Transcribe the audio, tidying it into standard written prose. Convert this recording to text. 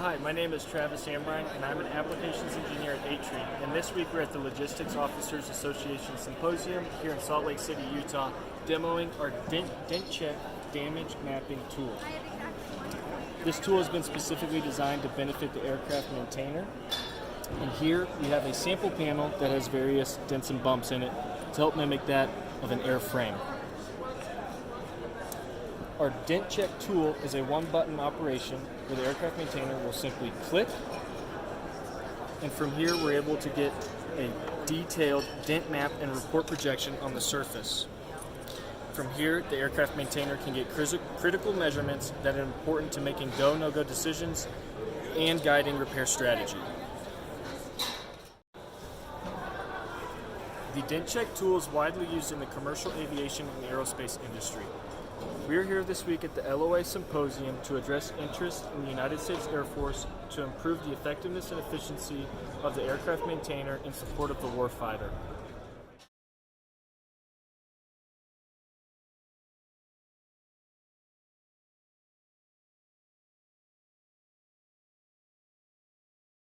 Hi, my name is Travis Amerine, and I'm an applications engineer at dentCHECK. And this week we're at the Logistics Officers Association Symposium here in Salt Lake City, Utah, demoing our dentCHECK damage mapping tool. This tool has been specifically designed to benefit the aircraft maintainer. And here we have a sample panel that has various dents and bumps in it to help mimic that of an airframe. Our dentCHECK tool is a one-button operation where the aircraft maintainer will simply click, and from here we're able to get a detailed dent map and report projection on the surface. From here, the aircraft maintainer can get critical measurements that are important to making go, no-go decisions and guiding repair strategy. The dentCHECK tool is widely used in the commercial aviation and aerospace industry. We are here this week at the LOA Symposium to address interest in the United States Air Force to improve the effectiveness and efficiency of the aircraft maintainer in support of the warfighter.